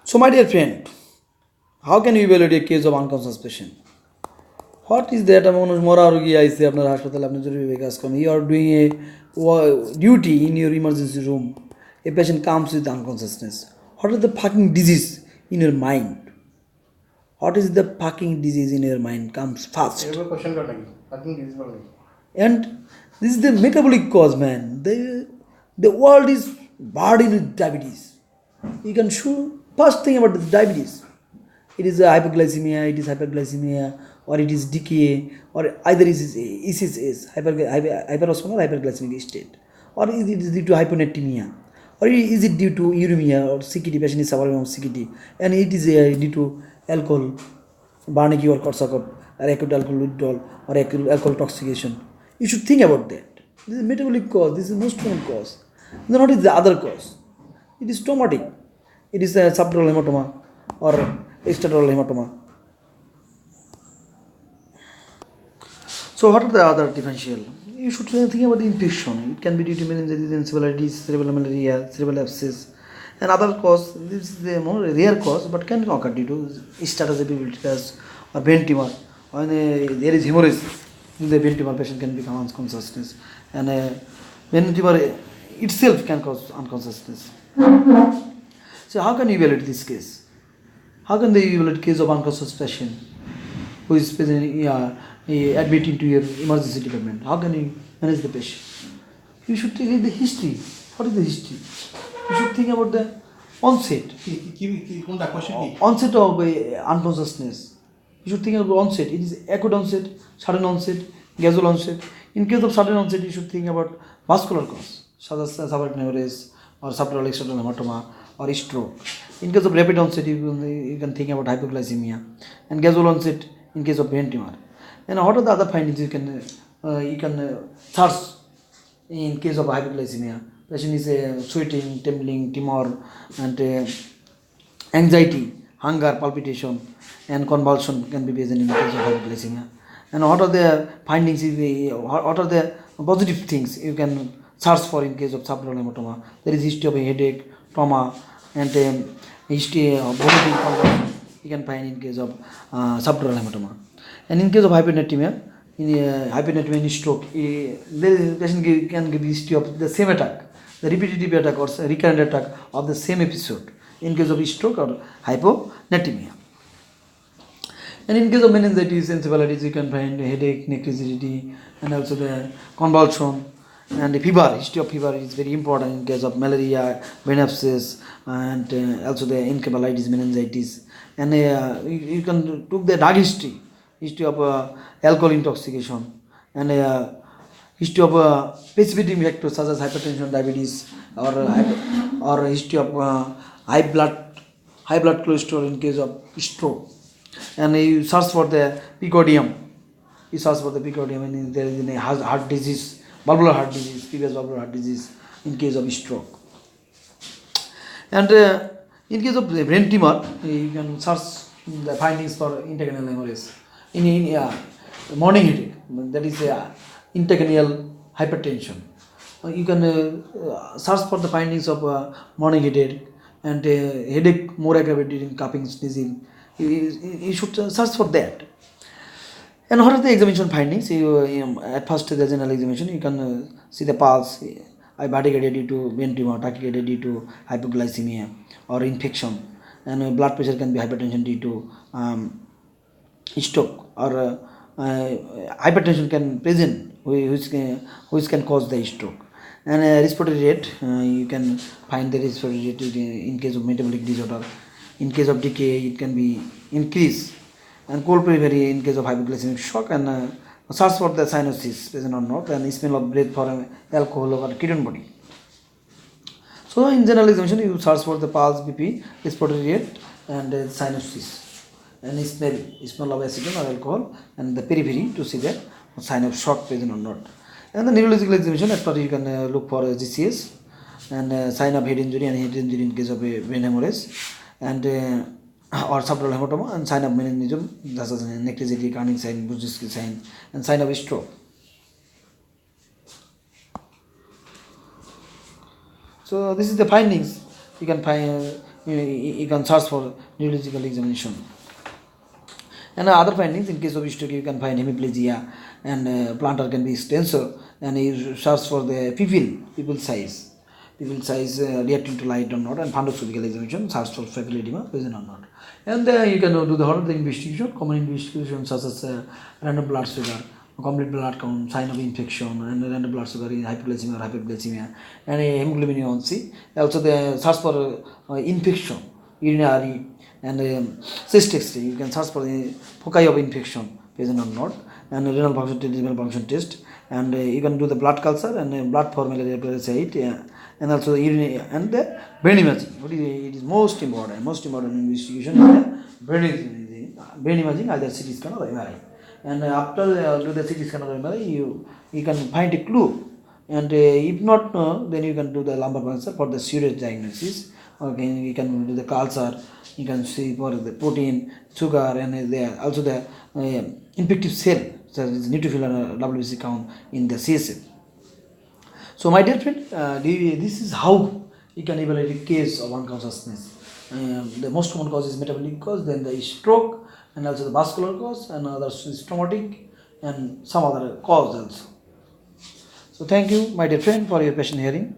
So, my dear friend, how can you evaluate a case of unconscious patient? What is that amount of moral I say আপনার হাসপাতালে আপনি জরুরি কাজ করেন, you are doing a duty in your emergency room, a patient comes with unconsciousness. What is the fucking disease in your mind? What is the fucking disease in your mind comes fast? And this is the metabolic cause, man. The world is burdened with diabetes. You can show first thing about the diabetes. It is a hypoglycemia, it is hyperglycemia, or it is decay, or either it is ECS, hyperosmolar hyperglycemic state, or is it due to hyponatremia, or is it due to uremia or CKD, patient is suffering from CKD, and it is due to alcohol, Barney or Korsakoff, or acute alcohol withdrawal, or acute alcohol toxication. You should think about that. This is metabolic cause, this is most common cause. Then what is the other cause? It is traumatic. It is a subdural hematoma or extradural hematoma. So what are the other differential? You should think about the infection. It can be due to meningitis, encephalitis, cerebral malaria, cerebral abscess, and other cause. This is the more rare cause, but can occur due to status epilepticus or brain tumor. When there is hemorrhage, the brain tumor patient can become unconsciousness, and brain tumor itself can cause unconsciousness. So how can you evaluate this case? How can they evaluate case of unconscious patient who is admitted into your emergency department? How can you manage the patient? You should take the history. What is the history? You should think about the onset. Onset of unconsciousness. You should think about onset. It is acute onset, sudden onset, gradual onset. In case of sudden onset, you should think about vascular cause, such as subarachnoid hemorrhage or subdural extradural hematoma or stroke. In case of rapid onset, you can think about hypoglycemia, and gradual onset in case of brain tumor. And what are the other findings you can search in case of hypoglycemia? Patient is sweating, trembling, tremor, and anxiety, hunger, palpitation, and convulsion can be present in case of hypoglycemia. And what are the findings? What are the positive things you can search for in case of subdural hematoma? There is history of a headache, trauma, and history of vomiting, convulsion. You can find in case of subdural hematoma. And in case of hyponatremia, in stroke, the patient can give history of the same attack, the repetitive attack or recurrent attack of the same episode in case of stroke or hyponatremia. And in case of meningitis, encephalitis, you can find headache, neck rigidity, and also the convulsion. And the fever, history of fever is very important in case of malaria, brain abscess, and also the encephalitis, meningitis. And you can took the drug history of alcohol intoxication, and history of precipitating factors such as hypertension, diabetes, or history of high blood cholesterol in case of stroke. And you search for the picodium. You search for the picodium, and there is a heart disease, valvular heart disease, previous valvular heart disease in case of stroke. And in case of the brain tumor, you can search the findings for intracranial hemorrhage. In morning headache, that is intracranial hypertension. You can search for the findings of morning headache, and headache more aggravated in coughing, sneezing. You should search for that. And what are the examination findings? At first, the general examination, you can see the pulse, bradycardia due to brain tumor, tachycardia due to hypoglycemia or infection, and blood pressure can be hypertension due to stroke, or hypertension can present which can cause the stroke. And respiratory rate, you can find the respiratory rate in case of metabolic disorder. In case of decay, it can be increased. And cold periphery in case of hypoglycemic shock, and search for the cyanosis present or not, and smell of breath for alcohol or ketone body. So in general examination, you search for the pulse, BP, respiratory rate, and cyanosis, and smell of acetone or alcohol, and the periphery to see the sign of shock present or not. And the neurological examination, at first you can look for GCS, and sign of head injury and head injury in case of a brain hemorrhage, and or subdural hematoma, and sign of meningism, such as neck rigidity, Carney sign, Brzezinski sign, and sign of stroke. So this is the findings you can find you can search for neurological examination. And other findings, in case of stroke, you can find hemiplegia and plantar can be extensor, and you search for the pupil size reacting to light or not, and fundoscopical examination search for papilla edema present or not. And you can do the other investigation, common investigation such as random blood sugar, complete blood count, sign of infection, and random blood sugar in hypoglycemia or hyperglycemia, and hemoglobin A1C. Also the search for infection, urinary and cyst X-ray. You can search for the foci of infection present or not, and renal function test, renal function test, and you can do the blood culture and blood for malaria parasite, and also the urine and the brain imaging. It is most important investigation is the brain imaging, either CT scan or MRI. And after do the CT scan or MRI, you can find a clue, and if not, then you can do the lumbar puncture for the serious diagnosis. Okay, you can do the culture. You can see for the protein, sugar, and also the infective cell, such as neutrophil and WBC count in the CSF. So, my dear friend, this is how you can evaluate a case of unconsciousness. The most common cause is metabolic cause, then the stroke, and also the vascular cause, and others is traumatic, and some other cause also. So, thank you, my dear friend, for your patient hearing.